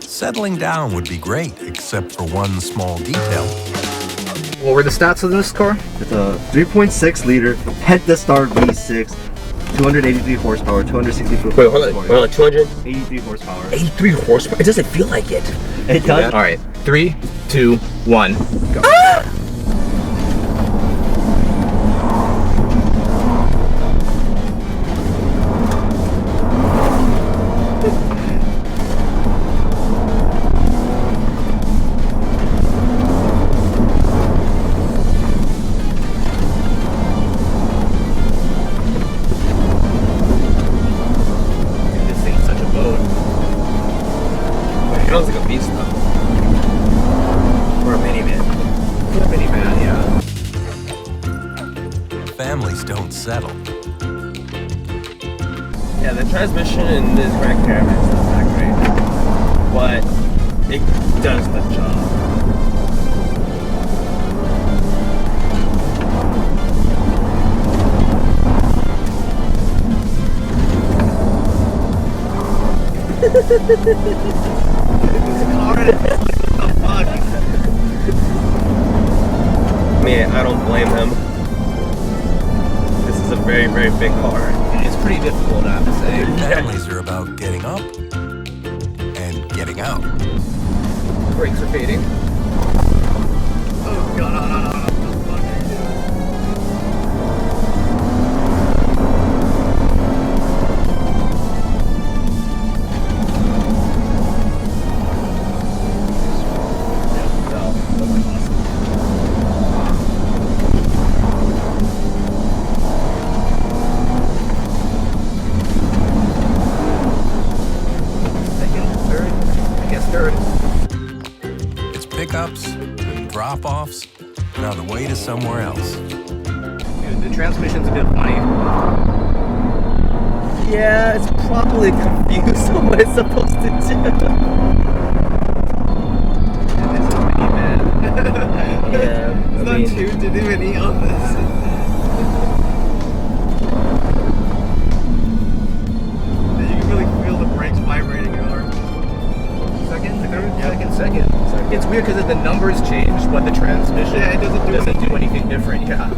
Settling down would be great, except for one small detail. What were the stats of this car? It's a 3.6 liter Pentastar V6, 283 horsepower, 264. Wait, hold on, 283 horsepower. 83 horsepower? It doesn't feel like it. It does. All right, 3, 2, 1, go. It looks like a beast though. Or a minivan. Minivan, yeah. Families don't settle. Yeah, the transmission in this Grand Caravan is not that great, but it does the job. I mean, I don't blame him. This is a very, very big car. It's pretty difficult, I have to say. Families are about getting up and getting out. Brakes are fading. Oh god, no. It's pickups and drop-offs and on the way to somewhere else. Dude, the transmission's a bit funny. Yeah, it's probably confused on what it's supposed to do. It's a minivan. Yeah, It's not tuned to do any of this. You can really feel the brakes vibrating in our Second. It's weird because the numbers change, but the transmission it doesn't do anything different. Yeah.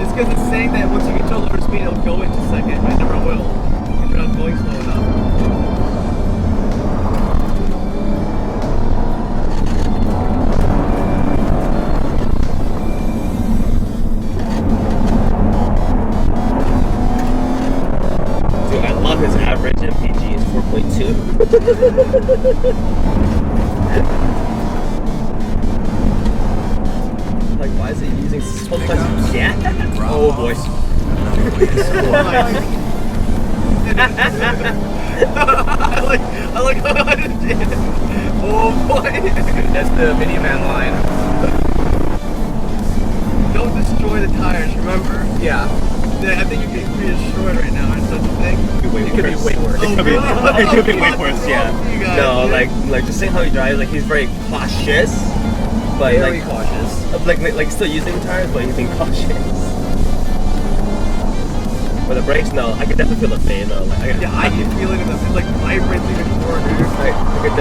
It's because it's saying that once you get to a lower speed, it'll go into second, but it never will. If you're not going slow enough. Dude, I love his average MPG is 4.2. Like, why is it using so much gas? Oh boy. I like how I did. Oh boy. That's the minivan line. Don't destroy the tires, remember? Yeah. Yeah, I think you get reassured right now on such a thing. It could be way worse. Oh, really? It could be way worse, yeah. You guys, No, dude. like just seeing how he drives, like he's very cautious, but Very like cautious. like still using the tires, but he's being cautious. But the brakes, no, I could definitely feel the pain though. Like, Yeah, I can feel it in the like vibrating even more, dude. I could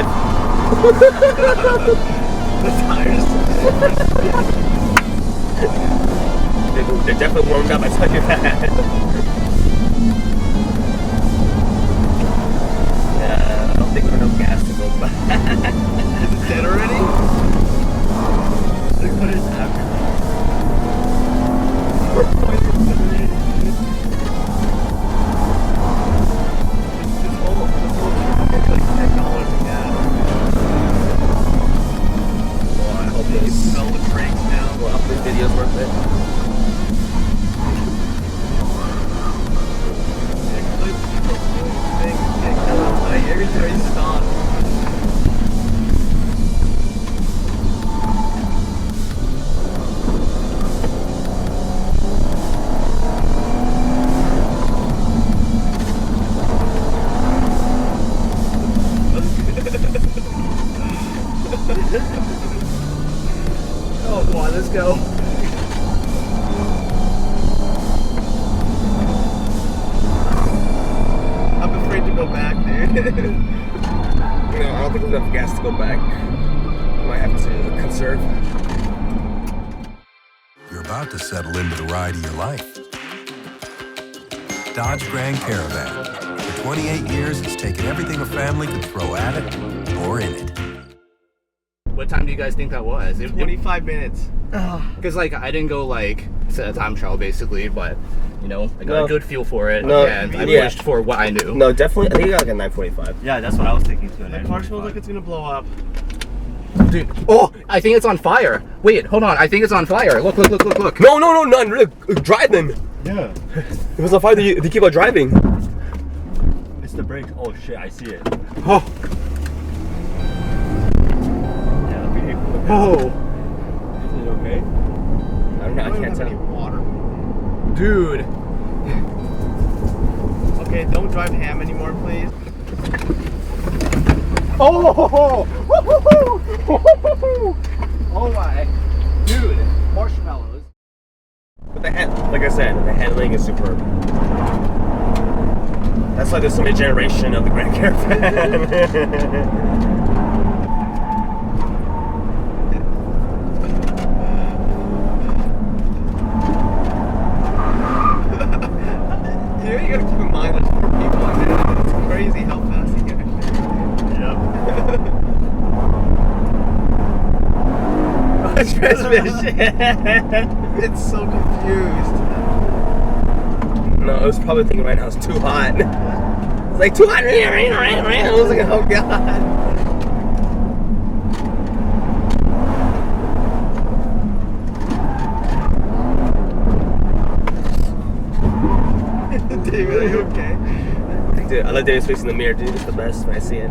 The tires. they're definitely warmed up. I tell you that. Yeah, I don't think there's enough gas to go back. Is it dead already? Like, what is happening? This whole trip is like $10 in gas. Well, I hope You this smell the brakes now. well, I hope this video's worth it. Every time you stop. Oh, come on, let's go. I'm afraid to go back. back, dude. No, I don't think there's enough gas to go back. Might have to conserve. You're about to settle into the ride of your life. Dodge Grand Caravan. For 28 years, it's taken everything a family could throw at it or in it. What time do you guys think that was? 25 minutes. Because like I didn't go like set a time trial basically, but you know I got No. a good feel for it, No, and I yeah. pushed for what I knew. No, definitely. I think you got like a 945. Yeah, that's what I was thinking too. The car smells like it's gonna blow up. Dude, oh, I think it's on fire. Wait, hold on, I think it's on fire. Look, look, look, look, look. No, none. Look, drive them. Yeah. It was on fire. They keep on driving. It's the brakes. Oh shit, I see it. Oh, Yeah, the vehicle. Oh, Is it okay? I don't know. I can't tell. Water. dude. Okay, don't drive ham anymore, please. Oh, oh my, dude, marshmallows. But like I said, the handling is superb. That's like this new generation of the Grand Caravan. You gotta keep in mind there's 4 people in there. It's crazy how fast he can actually. Transmission. It's so confused. No, I was probably thinking right now it's too hot. It's like too hot. I was like, oh god. David, are you okay? Dude, I love David's face in the mirror, dude. It's the best when I see it.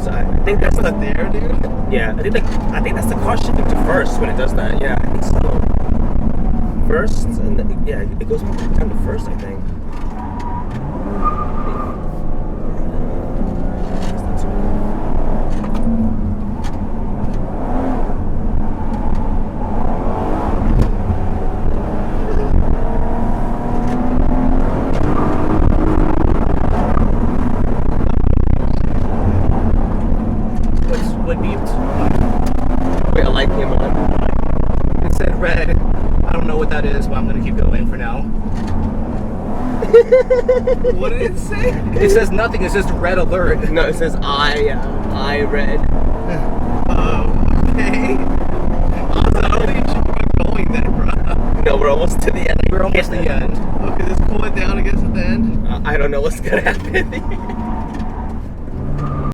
So I think that's What's there, dude? yeah. I think that's the car shifting to first when it does that. Yeah, I think so. First, and then, yeah, it goes down to first. I think. What beeped? Wait, I like him on. It said red. I don't know what that is, but I'm gonna keep going for now. What did it say? It says nothing. It says red alert. No, it says I read. Okay. Also, I don't think you should keep going then, bro. No, we're almost to the end. We're almost at the end. Okay, just cool it down against the end. I don't know what's gonna happen.